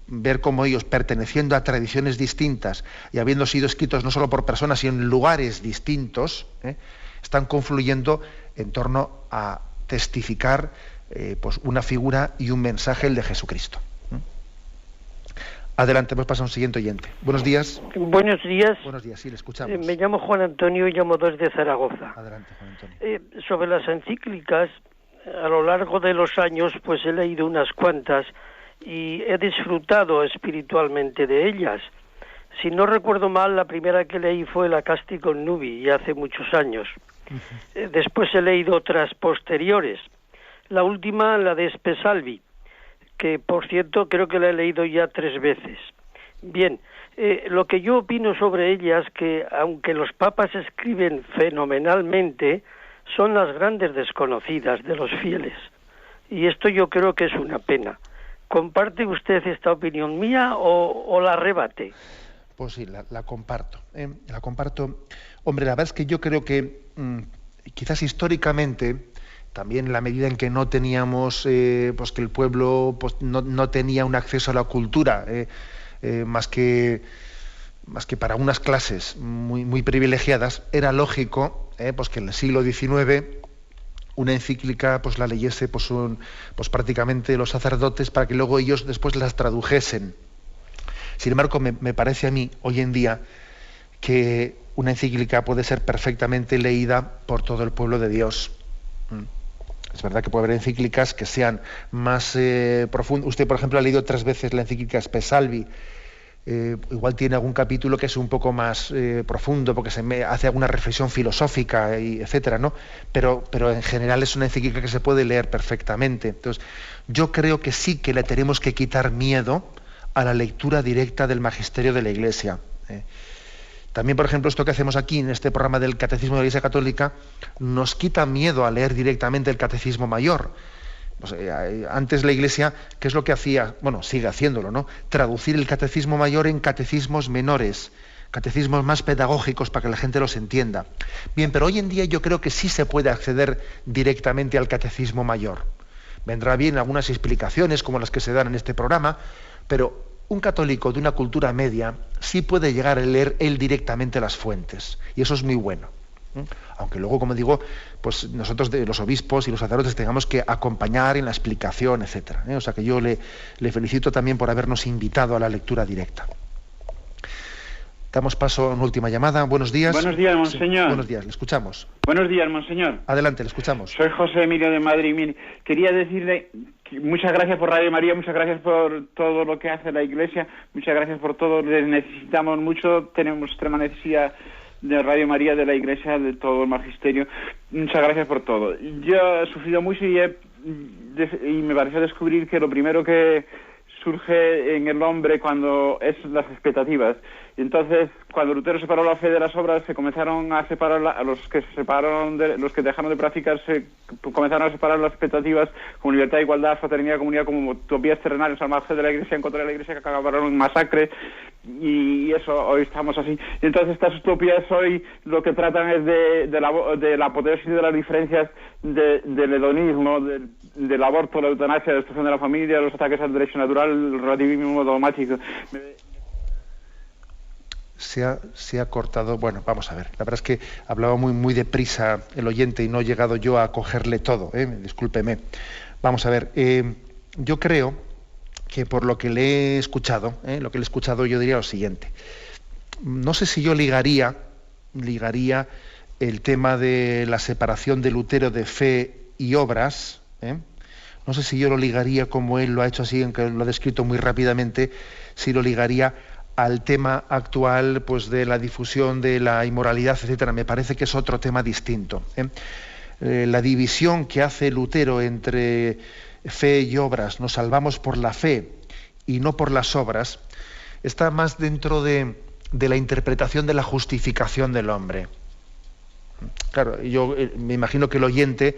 Ver cómo ellos, perteneciendo a tradiciones distintas y habiendo sido escritos no solo por personas, sino en lugares distintos, están confluyendo en torno a testificar pues una figura y un mensaje, el de Jesucristo. Adelante, pues pasa un siguiente oyente. Buenos días. Buenos días. Buenos días, sí, le escuchamos. Me llamo Juan Antonio y llamo desde Zaragoza. Adelante, Juan Antonio. Sobre las encíclicas, a lo largo de los años, pues he leído unas cuantas y he disfrutado espiritualmente de ellas. Si no recuerdo mal, la primera que leí fue la Casti Connubii, y hace muchos años. Después he leído otras posteriores. La última, la de Spesalvi, que por cierto creo que la he leído ya 3 veces. Bien, lo que yo opino sobre ellas, que aunque los papas escriben fenomenalmente, son las grandes desconocidas de los fieles. Y esto yo creo que es una pena. ¿Comparte usted esta opinión mía o la rebate? Pues sí, la comparto. La comparto. Hombre, la verdad es que yo creo que quizás históricamente, también en la medida en que no teníamos, pues que el pueblo pues no tenía un acceso a la cultura, más que para unas clases muy privilegiadas, era lógico pues que en el siglo XIX una encíclica pues la leyese pues prácticamente los sacerdotes para que luego ellos después las tradujesen. Sin embargo, me parece a mí hoy en día que una encíclica puede ser perfectamente leída por todo el pueblo de Dios. Es verdad que puede haber encíclicas que sean más profundas. Usted, por ejemplo, ha leído 3 veces la encíclica Spesalvi. Igual tiene algún capítulo que es un poco más profundo porque hace alguna reflexión filosófica, y etcétera, ¿no? Pero en general es una encíclica que se puede leer perfectamente. Entonces, yo creo que sí que le tenemos que quitar miedo a la lectura directa del magisterio de la Iglesia. También, por ejemplo, esto que hacemos aquí en este programa del Catecismo de la Iglesia Católica nos quita miedo a leer directamente el Catecismo Mayor. Pues, antes la Iglesia, ¿qué es lo que hacía? Bueno, sigue haciéndolo, ¿no? Traducir el Catecismo Mayor en catecismos menores, catecismos más pedagógicos para que la gente los entienda. Bien, pero hoy en día yo creo que sí se puede acceder directamente al Catecismo Mayor. Vendrá bien algunas explicaciones como las que se dan en este programa, pero un católico de una cultura media sí puede llegar a leer él directamente las fuentes, y eso es muy bueno. Aunque luego, como digo, pues nosotros los obispos y los sacerdotes tengamos que acompañar en la explicación, etcétera. O sea que yo le felicito también por habernos invitado a la lectura directa. Damos paso a una última llamada. Buenos días. Buenos días, monseñor. Sí, buenos días, le escuchamos. Buenos días, monseñor. Adelante, le escuchamos. Soy José Emilio de Madrid. Mire, quería decirle que muchas gracias por Radio María, muchas gracias por todo lo que hace la Iglesia, muchas gracias por todo. Les necesitamos mucho, tenemos extrema necesidad de Radio María, de la Iglesia, de todo el magisterio. Muchas gracias por todo. Yo he sufrido mucho y me pareció descubrir que lo primero que surge en el hombre cuando es las expectativas. Y entonces, cuando Lutero separó la fe de las obras, se comenzaron a separar los que dejaron de practicar, se comenzaron a separar las expectativas como libertad, igualdad, fraternidad, comunidad, como utopías terrenales al margen de la Iglesia, en contra de la Iglesia, que acabaron en masacre, y eso, hoy estamos así. Y entonces estas utopías hoy lo que tratan es de la apoteosis de las diferencias del hedonismo, del aborto, la eutanasia, la destrucción de la familia, los ataques al derecho natural, el relativismo dogmático. Se ha cortado. Bueno, vamos a ver. La verdad es que hablaba muy deprisa el oyente y no he llegado yo a cogerle todo. Discúlpeme. Vamos a ver. Yo creo que por lo que le he escuchado, yo diría lo siguiente. No sé si yo ligaría el tema de la separación de Lutero de fe y obras. No sé si yo lo ligaría como él lo ha hecho así, aunque lo ha descrito muy rápidamente, si lo ligaría al tema actual pues de la difusión de la inmoralidad, etcétera. Me parece que es otro tema distinto. La división que hace Lutero entre fe y obras, nos salvamos por la fe y no por las obras, está más dentro de la interpretación de la justificación del hombre. Claro, yo me imagino que el oyente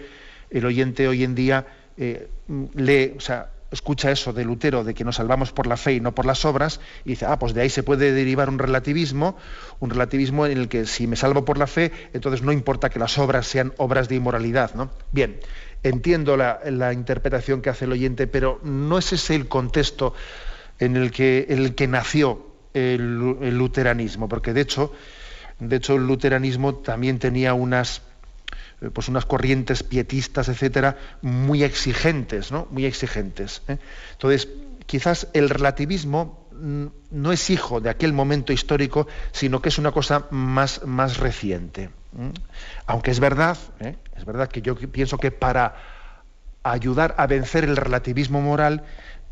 hoy en día escucha eso de Lutero, de que nos salvamos por la fe y no por las obras, y dice, pues de ahí se puede derivar un relativismo en el que si me salvo por la fe, entonces no importa que las obras sean obras de inmoralidad, ¿no? Bien, entiendo la interpretación que hace el oyente, pero no es ese el contexto en el que nació el luteranismo, porque de hecho el luteranismo también tenía unas corrientes pietistas, etcétera, muy exigentes, ¿no? Muy exigentes. Entonces, quizás el relativismo no es hijo de aquel momento histórico, sino que es una cosa más reciente. Aunque es verdad que yo pienso que para ayudar a vencer el relativismo moral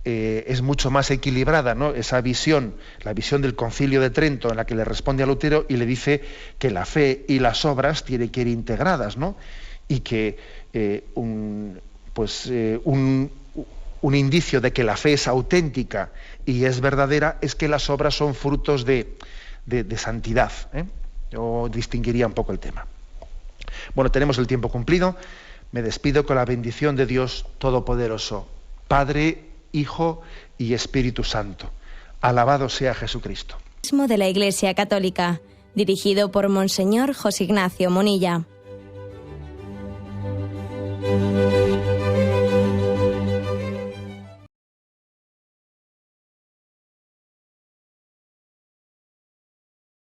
es mucho más equilibrada, ¿no? Esa visión, la visión del Concilio de Trento, en la que le responde a Lutero y le dice que la fe y las obras tienen que ir integradas, ¿no? Y que un indicio de que la fe es auténtica y es verdadera es que las obras son frutos de santidad. Yo distinguiría un poco el tema. Bueno, tenemos el tiempo cumplido. Me despido con la bendición de Dios Todopoderoso, Padre, Hijo y Espíritu Santo. Alabado sea Jesucristo. De la Iglesia Católica, dirigido por Monseñor José Ignacio Munilla.